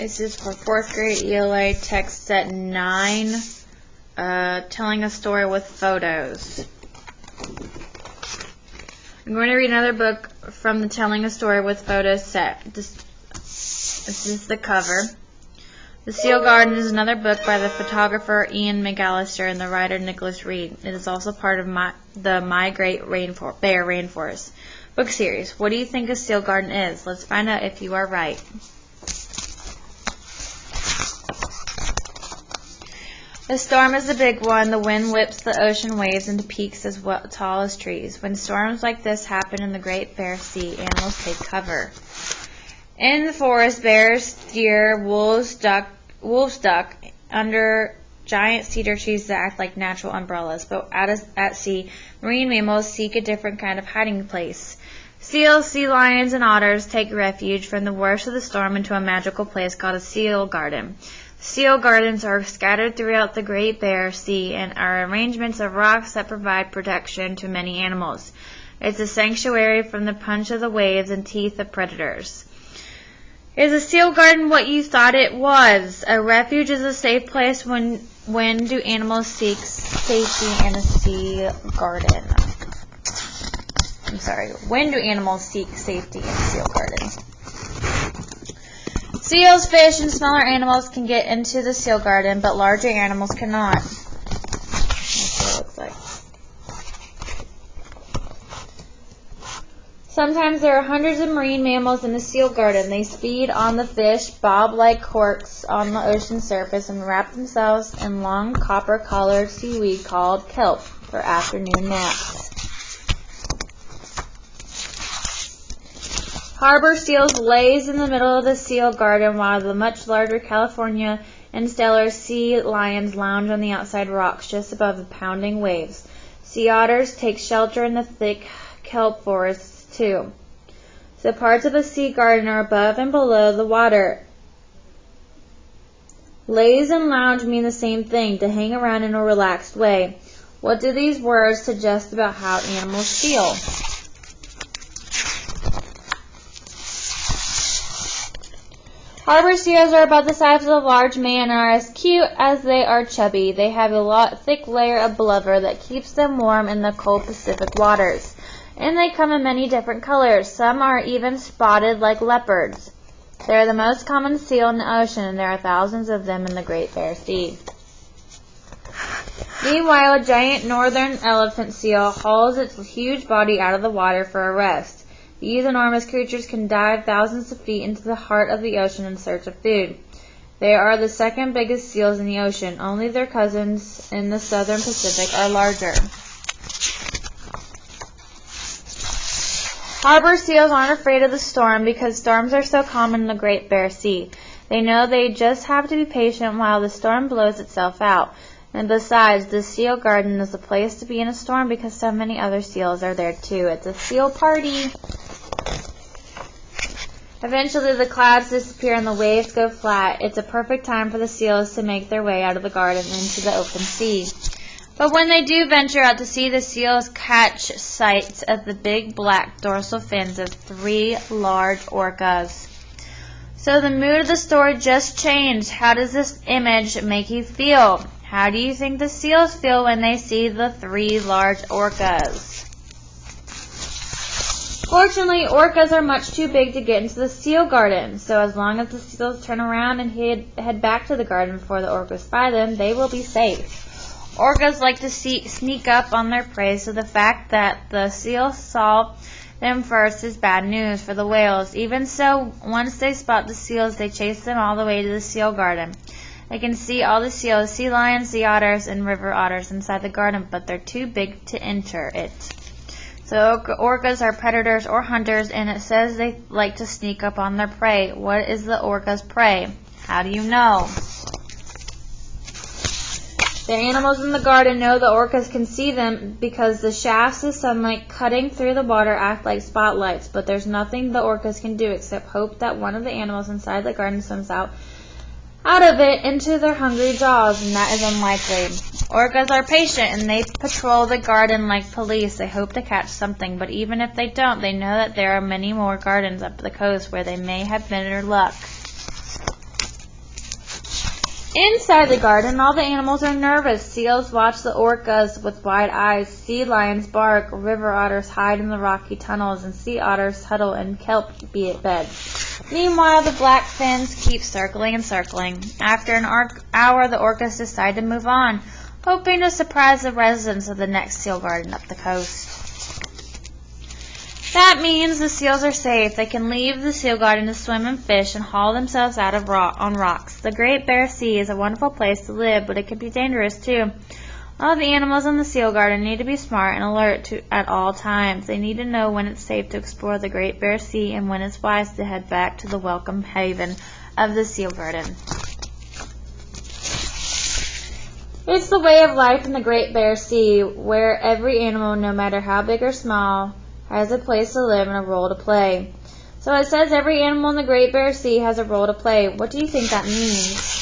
This is for 4th grade ELA text set 9, telling a story with photos. I'm going to read another book from the Telling a Story with Photos set. This is the cover. The Seal Garden is another book by the photographer Ian McAllister and the writer Nicholas Reed. It is also part of the My Great Bear Rainforest book series. What do you think a seal garden is? Let's find out if you are right. The storm is the big one. The wind whips the ocean waves into peaks as tall as trees. When storms like this happen in the Great Bear Sea, animals take cover. In the forest, bears, deer, wolves duck under giant cedar trees that act like natural umbrellas. But at sea, marine mammals seek a different kind of hiding place. Seals, sea lions, and otters take refuge from the worst of the storm into a magical place called a seal garden. Seal gardens are scattered throughout the Great Bear Sea and are arrangements of rocks that provide protection to many animals. It's a sanctuary from the punch of the waves and teeth of predators. Is a seal garden what you thought it was? A refuge is a safe place. When do animals seek safety in a seal garden? When do animals seek safety in a seal garden? Seals, fish, and smaller animals can get into the seal garden, but larger animals cannot. That's what it looks like. Sometimes there are hundreds of marine mammals in the seal garden. They feed on the fish, bob like corks on the ocean surface, and wrap themselves in long copper-colored seaweed called kelp for afternoon naps. Harbor seals lays in the middle of the seal garden while the much larger California and Steller sea lions lounge on the outside rocks just above the pounding waves. Sea otters take shelter in the thick kelp forests too. So parts of a sea garden are above and below the water. Laze and lounge mean the same thing, to hang around in a relaxed way. What do these words suggest about how animals feel? Harbor seals are about the size of a large man and are as cute as they are chubby. They have a thick layer of blubber that keeps them warm in the cold Pacific waters. And they come in many different colors. Some are even spotted like leopards. They are the most common seal in the ocean, and there are thousands of them in the Great Bear Sea. Meanwhile, a giant northern elephant seal hauls its huge body out of the water for a rest. These enormous creatures can dive thousands of feet into the heart of the ocean in search of food. They are the second biggest seals in the ocean. Only their cousins in the southern Pacific are larger. Harbor seals aren't afraid of the storm because storms are so common in the Great Bear Sea. They know they just have to be patient while the storm blows itself out. And besides, the seal garden is a place to be in a storm because so many other seals are there too. It's a seal party. Eventually the clouds disappear and the waves go flat. It's a perfect time for the seals to make their way out of the garden into the open sea. But when they do venture out to sea, the seals catch sight of the big black dorsal fins of 3 large orcas. So the mood of the story just changed. How does this image make you feel? How do you think the seals feel when they see the 3 large orcas? Fortunately, orcas are much too big to get into the seal garden, so as long as the seals turn around and head back to the garden before the orcas spy them, they will be safe. Orcas like to sneak up on their prey, so the fact that the seals saw them first is bad news for the whales. Even so, once they spot the seals, they chase them all the way to the seal garden. They can see all the seals, sea lions, sea otters, and river otters inside the garden, but they're too big to enter it. So orcas are predators or hunters, and it says they like to sneak up on their prey. What is the orca's prey? How do you know? The animals in the garden know the orcas can see them because the shafts of sunlight cutting through the water act like spotlights, but there's nothing the orcas can do except hope that one of the animals inside the garden swims out of it into their hungry jaws, and that is unlikely. Orcas are patient, and they patrol the garden like police. They hope to catch something, but even if they don't, they know that there are many more gardens up the coast where they may have better luck. Inside the garden, all the animals are nervous. Seals watch the orcas with wide eyes. Sea lions bark. River otters hide in the rocky tunnels, and sea otters huddle in kelp beds. Meanwhile, the black fins keep circling and circling. After an hour, the orcas decide to move on, hoping to surprise the residents of the next seal garden up the coast. That means the seals are safe. They can leave the seal garden to swim and fish and haul themselves out of on rocks. The Great Bear Sea is a wonderful place to live, but it can be dangerous too. All the animals in the seal garden need to be smart and alert at all times. They need to know when it's safe to explore the Great Bear Sea and when it's wise to head back to the welcome haven of the seal garden. It's the way of life in the Great Bear Sea, where every animal, no matter how big or small, has a place to live and a role to play. So it says every animal in the Great Bear Sea has a role to play. What do you think that means?